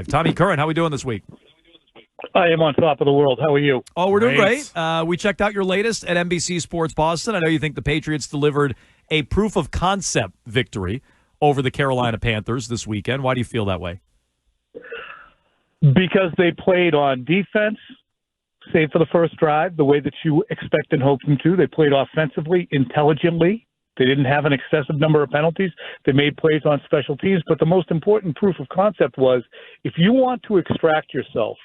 Tommy Curran, how are we doing this week? I am on top of the world. How are you? Oh, we're doing great. We checked out your latest at NBC Sports Boston. I know you think the Patriots delivered a proof of concept victory over the Carolina Panthers this weekend. Why do you feel that way? Because they played on defense, save for the first drive, the way that you expect and hope them to. They played offensively, intelligently. They didn't have an excessive number of penalties. They made plays on special teams. But the most important proof of concept was if you want to extract yourself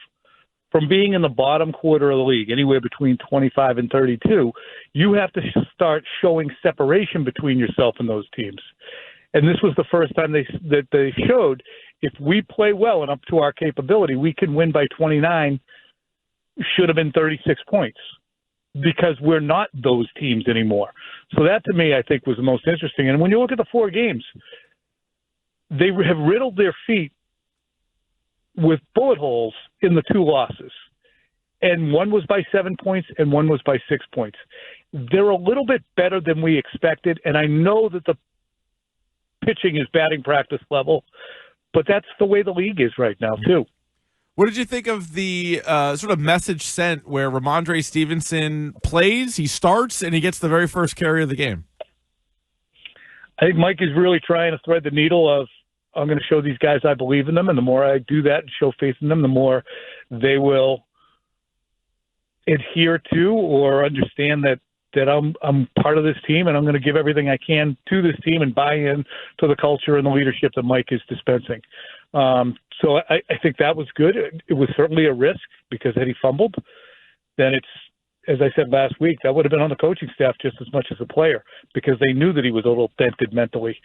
from being in the bottom quarter of the league, anywhere between 25 and 32, you have to start showing separation between yourself and those teams. And this was the first time that they showed if we play well and up to our capability, we can win by 29, should have been 36 points, because we're not those teams anymore. So that, to me, I think was the most interesting. And when you look at the 4 games, they have riddled their feet with bullet holes in the 2 losses. And one was by 7 points and one was by 6 points. They're a little bit better than we expected, and I know that the pitching is batting practice level, but that's the way the league is right now, too. What did you think of the sort of message sent where Rhamondre Stevenson plays, he starts, and he gets the very first carry of the game? I think Mike is really trying to thread the needle of, I'm going to show these guys I believe in them, and the more I do that and show faith in them, the more they will adhere to or understand that I'm part of this team, and I'm going to give everything I can to this team and buy in to the culture and the leadership that Mike is dispensing. So I think that was good. It was certainly a risk, because had he fumbled, then it's, as I said last week, that would have been on the coaching staff just as much as the player, because they knew that he was a little dented mentally.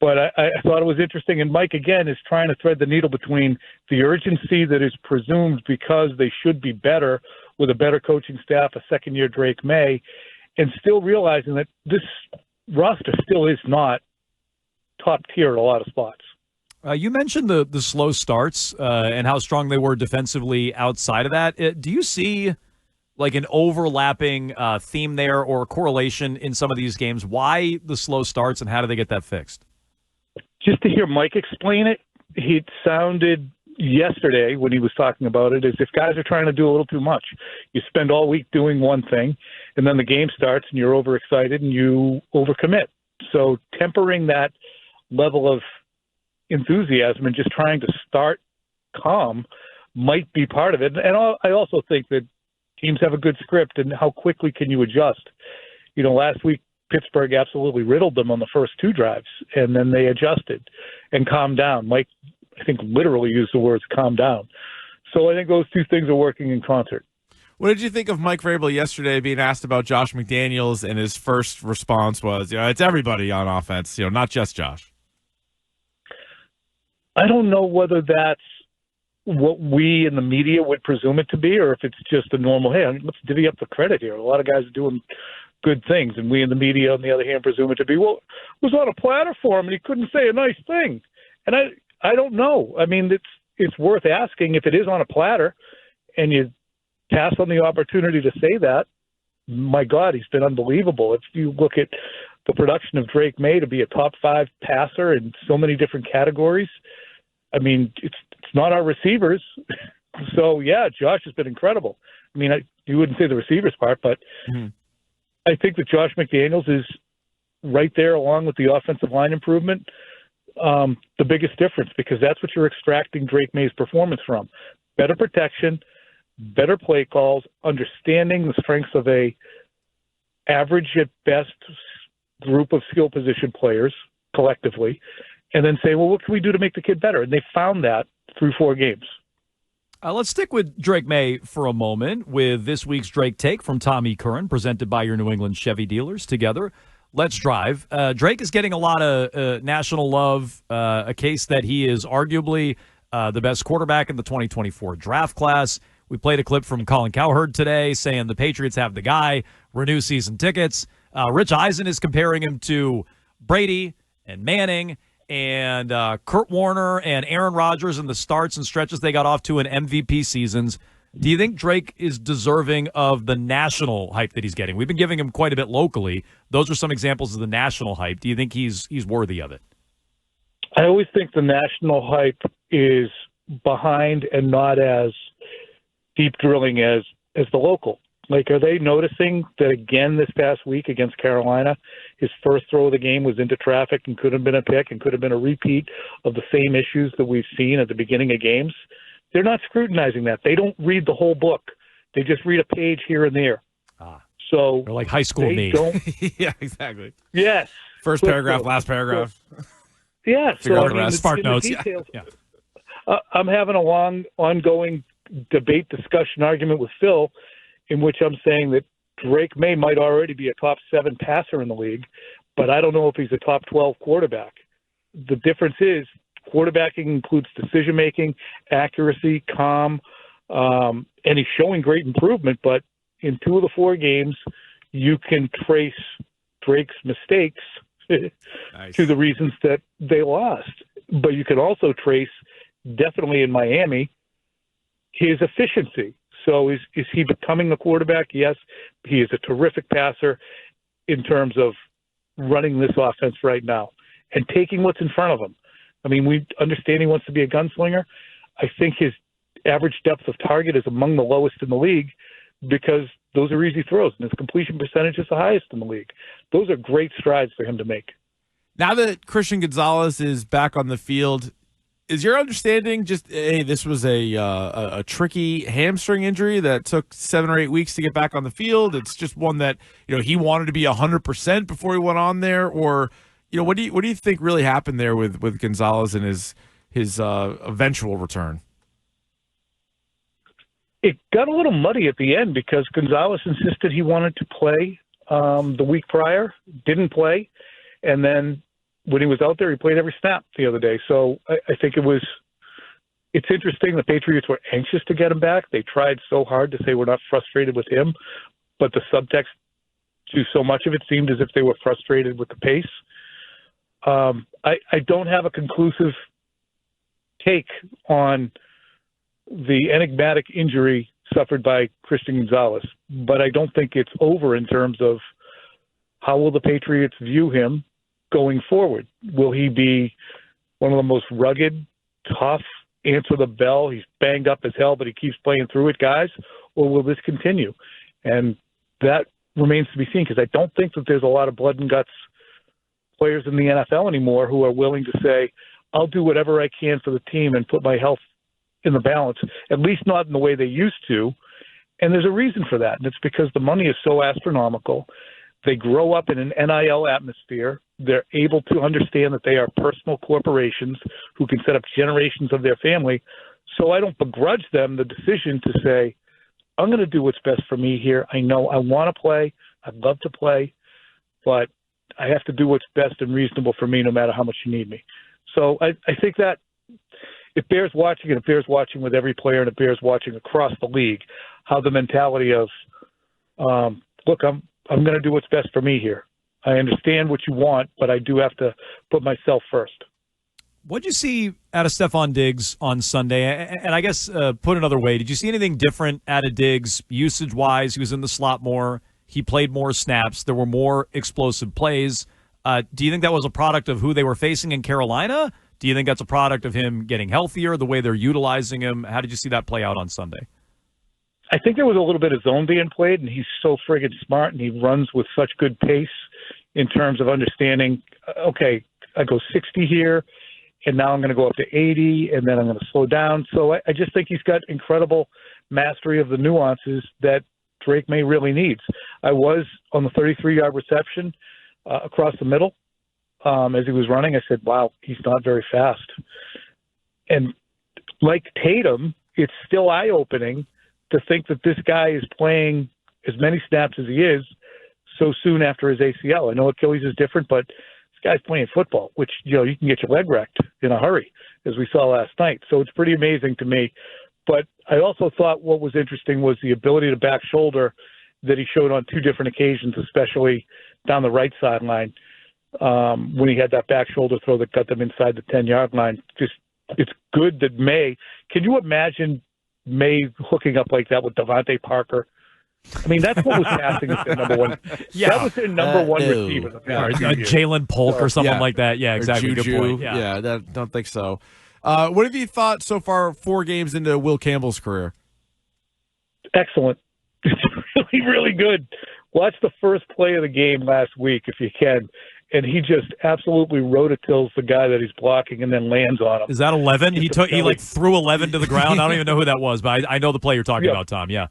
But I thought it was interesting, and Mike, again, is trying to thread the needle between the urgency that is presumed because they should be better with a better coaching staff, a second-year Drake Maye, and still realizing that this roster still is not top tier at a lot of spots. You mentioned the slow starts and how strong they were defensively outside of that. Do you see like an overlapping theme there or a correlation in some of these games? Why the slow starts, and how do they get that fixed? Just to hear Mike explain it, it sounded yesterday when he was talking about it as if guys are trying to do a little too much. You spend all week doing one thing, and then the game starts and you're overexcited and you overcommit. So tempering that level of enthusiasm and just trying to start calm might be part of it. And I also think that teams have a good script, and how quickly can you adjust? You know, last week Pittsburgh absolutely riddled them on the first 2 drives, and then they adjusted and calmed down. Mike, I think, literally used the words calm down. So I think those 2 things are working in concert. What did you think of Mike Vrabel yesterday being asked about Josh McDaniels, and his first response was, it's everybody on offense, not just Josh? I don't know whether that's what we in the media would presume it to be, or if it's just a normal, hey, let's divvy up the credit here. A lot of guys are doing good things, and we in the media, on the other hand, presume it to be, well, it was on a platter for him, and he couldn't say a nice thing. And I don't know. I mean, it's worth asking if it is on a platter, and you pass on the opportunity to say that. My God, he's been unbelievable. If you look at the production of Drake Maye to be a top 5 passer in so many different categories, I mean, it's not our receivers. So, yeah, Josh has been incredible. I mean, you wouldn't say the receivers part, but I think that Josh McDaniels is right there along with the offensive line improvement, the biggest difference, because that's what you're extracting Drake Maye's performance from. Better protection, better play calls, understanding the strengths of a average at best group of skill position players collectively, and then say, well, what can we do to make the kid better? And they found that through 4 games. Let's stick with Drake Maye for a moment with this week's Drake Take from Tommy Curran, presented by your New England Chevy dealers. Together, let's drive. Drake is getting a lot of national love, a case that he is arguably the best quarterback in the 2024 draft class. We played a clip from Colin Cowherd today saying the Patriots have the guy, renew season tickets. Rich Eisen is comparing him to Brady and Manning and Kurt Warner and Aaron Rodgers and the starts and stretches they got off to in MVP seasons. Do you think Drake is deserving of the national hype that he's getting? We've been giving him quite a bit locally. Those are some examples of the national hype. Do you think he's worthy of it? I always think the national hype is behind and not as deep drilling as the local. Like, are they noticing that again this past week against Carolina, his first throw of the game was into traffic and could have been a pick and could have been a repeat of the same issues that we've seen at the beginning of games? They're not scrutinizing that. They don't read the whole book. They just read a page here and there. So they're like high school me. Yeah, exactly. Yes. First paragraph, last paragraph. Yeah. Figure out the rest. Spark notes. Details, I'm having a long, ongoing debate, discussion, argument with Phil, in which I'm saying that Drake Maye might already be a top 7 passer in the league, but I don't know if he's a top 12 quarterback. The difference is quarterbacking includes decision-making, accuracy, calm, and he's showing great improvement, but in 2 of the 4 games, you can trace Drake's mistakes to the reasons that they lost. But you can also trace, definitely in Miami, his efficiency. So is he becoming a quarterback? Yes. He is a terrific passer in terms of running this offense right now and taking what's in front of him. I mean, we understand he wants to be a gunslinger. I think his average depth of target is among the lowest in the league because those are easy throws, and his completion percentage is the highest in the league. Those are great strides for him to make. Now that Christian Gonzalez is back on the field, is your understanding just, hey, this was a tricky hamstring injury that took 7 or 8 weeks to get back on the field? It's just one that, he wanted to be 100% before he went on there? Or, what do you think really happened there with Gonzalez and his eventual return? It got a little muddy at the end because Gonzalez insisted he wanted to play the week prior, didn't play, and then when he was out there, he played every snap the other day. So I think it's interesting. The Patriots were anxious to get him back. They tried so hard to say we're not frustrated with him, but the subtext to so much of it seemed as if they were frustrated with the pace. I don't have a conclusive take on the enigmatic injury suffered by Christian Gonzalez, but I don't think it's over in terms of how will the Patriots view him going forward. Will he be one of the most rugged, tough, answer the bell, he's banged up as hell, but he keeps playing through it guys, or will this continue? And that remains to be seen because I don't think that there's a lot of blood and guts players in the NFL anymore who are willing to say, I'll do whatever I can for the team and put my health in the balance, at least not in the way they used to. And there's a reason for that, and it's because the money is so astronomical. They grow up in an NIL atmosphere. They're able to understand that they are personal corporations who can set up generations of their family. So I don't begrudge them the decision to say, I'm going to do what's best for me here. I know I want to play. I'd love to play, but I have to do what's best and reasonable for me no matter how much you need me. So I think that it bears watching, and it bears watching with every player, and it bears watching across the league, how the mentality of, look, I'm going to do what's best for me here. I understand what you want, but I do have to put myself first. What did you see out of Stefon Diggs on Sunday? And I guess, put another way, did you see anything different out of Diggs usage-wise? He was in the slot more. He played more snaps. There were more explosive plays. Do you think that was a product of who they were facing in Carolina? Do you think that's a product of him getting healthier, the way they're utilizing him? How did you see that play out on Sunday? I think there was a little bit of zone being played, and he's so friggin' smart, and he runs with such good pace in terms of understanding, okay, I go 60 here, and now I'm going to go up to 80, and then I'm going to slow down. So I just think he's got incredible mastery of the nuances that Drake Maye really needs. I was on the 33-yard reception across the middle as he was running. I said, wow, he's not very fast. And like Tatum, it's still eye-opening to think that this guy is playing as many snaps as he is so soon after his ACL. I know Achilles is different, but this guy's playing football, which, you can get your leg wrecked in a hurry, as we saw last night. So it's pretty amazing to me. But I also thought what was interesting was the ability to back shoulder that he showed on 2 different occasions, especially down the right sideline when he had that back shoulder throw that got them inside the 10-yard line. Just, it's good that Maye – can you imagine Maye hooking up like that with Devontae Parker? I mean, that's what was passing as their number one. Yeah. That was their number one receiver. Jalen Polk or someone like that. Yeah, exactly. Juju. Good point. Yeah, don't think so. What have you thought so far 4 games into Will Campbell's career? Excellent. It's really, really good. Watch the first play of the game last week if you can, and he just absolutely rototills the guy that he's blocking and then lands on him. Is that 11? He threw 11 to the ground. I don't even know who that was, but I know the play you're talking about, Tom. Yeah,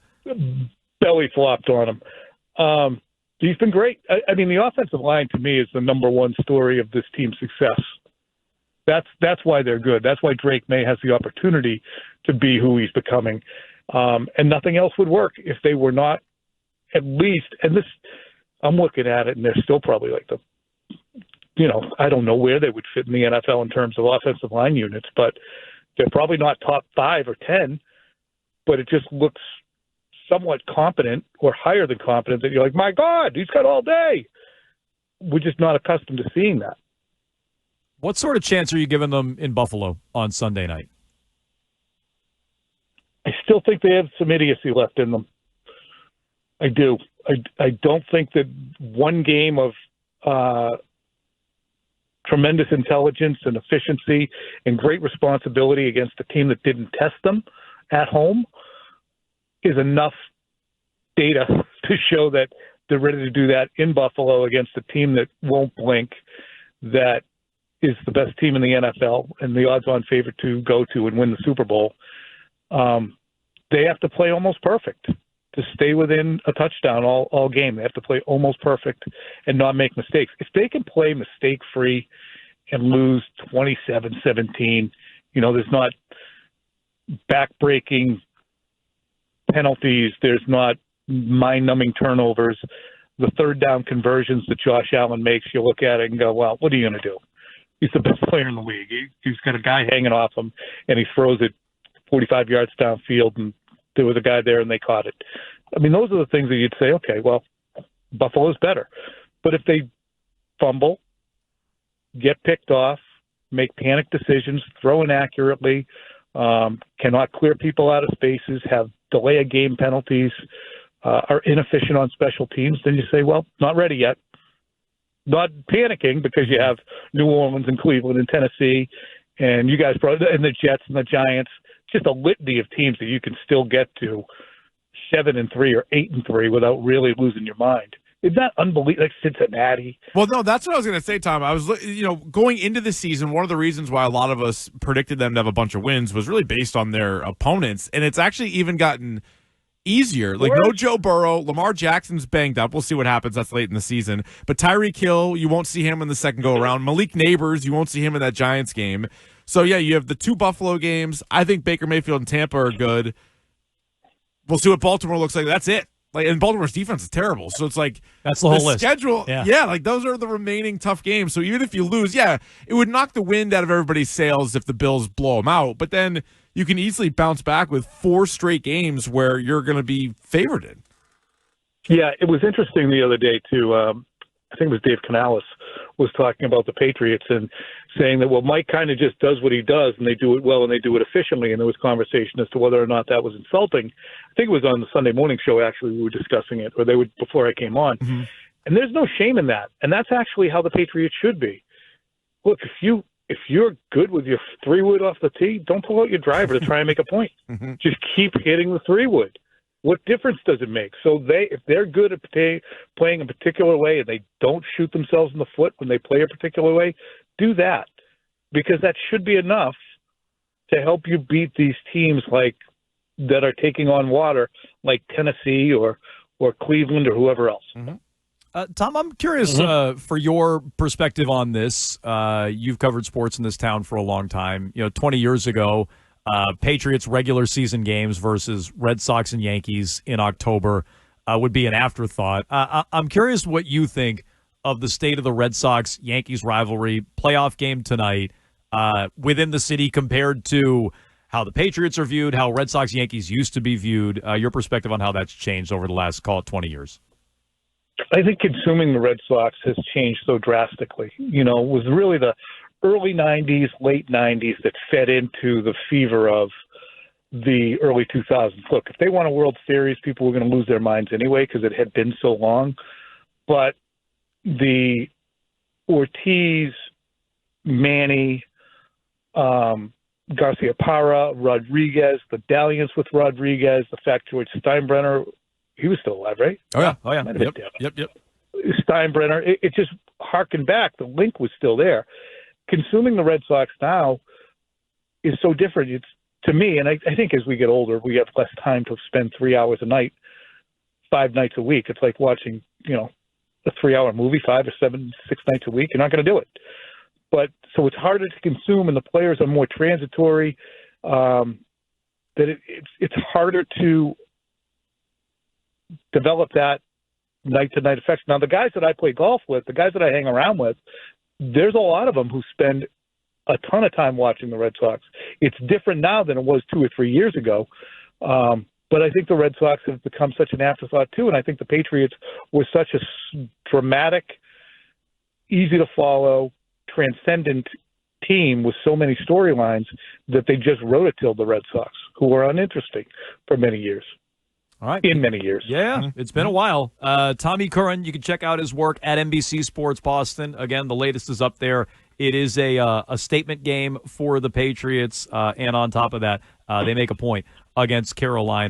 belly flopped on him. He's been great. I mean, the offensive line to me is the number one story of this team's success. That's why they're good. That's why Drake Maye has the opportunity to be who he's becoming. And nothing else would work if they were not at least, and this, I'm looking at it, and they're still probably like I don't know where they would fit in the NFL in terms of offensive line units, but they're probably not top 5 or 10, but it just looks somewhat competent or higher than competent that you're like, my God, he's got all day. We're just not accustomed to seeing that. What sort of chance are you giving them in Buffalo on Sunday night? I still think they have some idiocy left in them. I do. I don't think that one game of tremendous intelligence and efficiency and great responsibility against a team that didn't test them at home is enough data to show that they're ready to do that in Buffalo against a team that won't blink, that is the best team in the NFL and the odds-on favorite to go to and win the Super Bowl. They have to play almost perfect to stay within a touchdown all game. They have to play almost perfect and not make mistakes. If they can play mistake-free and lose 27-17, there's not back-breaking penalties, there's not mind-numbing turnovers. The third down conversions that Josh Allen makes, you look at it and go, well, what are you going to do? He's the best player in the league. He's got a guy hanging off him, and he throws it 45 yards downfield, and there was a guy there, and they caught it. I mean, those are the things that you'd say, okay, well, Buffalo's better. But if they fumble, get picked off, make panic decisions, throw inaccurately, cannot clear people out of spaces, have delay of game penalties, are inefficient on special teams, then you say, well, not ready yet. Not panicking because you have New Orleans and Cleveland and Tennessee and you guys and the Jets and the Giants, just a litany of teams that you can still get to 7-3 or 8-3 without really losing your mind. Isn't that unbelievable? Like Cincinnati. Well, no, that's what I was going to say, Tom. I was, going into the season, one of the reasons why a lot of us predicted them to have a bunch of wins was really based on their opponents, and it's actually even gotten easier. Like, no Joe Burrow. Lamar Jackson's banged up. We'll see what happens. That's late in the season. But Tyreek Hill, you won't see him in the second go-around. Malik Neighbors, you won't see him in that Giants game. So, yeah, you have the 2 Buffalo games. I think Baker Mayfield and Tampa are good. We'll see what Baltimore looks like. That's it. And Baltimore's defense is terrible. So it's like that's the whole list. Schedule. Yeah, like those are the remaining tough games. So even if you lose, it would knock the wind out of everybody's sails if the Bills blow them out. But then you can easily bounce back with 4 straight games where you're going to be favored in. Yeah, it was interesting the other day, too. I think it was Dave Canales was talking about the Patriots and saying that, well, Mike kind of just does what he does, and they do it well and they do it efficiently. And there was conversation as to whether or not that was insulting. I think it was on the Sunday morning show, actually, we were discussing it, or they would before I came on. Mm-hmm. And there's no shame in that. And that's actually how the Patriots should be. Look, if you're good with your 3-wood off the tee, don't pull out your driver to try and make a point. Mm-hmm. Just keep hitting the 3-wood. What difference does it make? So if they're good at playing a particular way and they don't shoot themselves in the foot when they play a particular way, do that, because that should be enough to help you beat these teams that are taking on water, like Tennessee or Cleveland or whoever else. Mm-hmm. Tom, I'm curious for your perspective on this. You've covered sports in this town for a long time. 20 years ago, Patriots regular season games versus Red Sox and Yankees in October would be an afterthought. I'm curious what you think of the state of the Red Sox-Yankees rivalry, playoff game tonight within the city compared to how the Patriots are viewed, how Red Sox-Yankees used to be viewed, your perspective on how that's changed over the last, call it, 20 years. I think consuming the Red Sox has changed so drastically. It was really the early 90s, late 90s that fed into the fever of the early 2000s. Look, if they won a World Series, people were going to lose their minds anyway because it had been so long. But the Ortiz, Manny, Garcia Parra, Rodriguez, the dalliance with Rodriguez, the fact George Steinbrenner, he was still alive, right? Oh, yeah. Yep. Steinbrenner, it just harkened back. The link was still there. Consuming the Red Sox now is so different. It's, to me, and I think as we get older, we have less time to spend 3 hours a night, 5 nights a week. It's like watching, a 3-hour movie, 5 or 7, 6 nights a week. You're not going to do it. But so it's harder to consume, and the players are more transitory. That it's harder to develop that night-to-night effect. Now, the guys that I play golf with, the guys that I hang around with, there's a lot of them who spend a ton of time watching the Red Sox. It's different now than it was 2 or 3 years ago. But I think the Red Sox have become such an afterthought, too, and I think the Patriots were such a dramatic, easy-to-follow, transcendent team with so many storylines that they just rototilled the Red Sox, who were uninteresting for many years. All right. In many years. Yeah, it's been a while. Tommy Curran, you can check out his work at NBC Sports Boston. Again, the latest is up there. It is a statement game for the Patriots, and on top of that, they make a point against Carolina.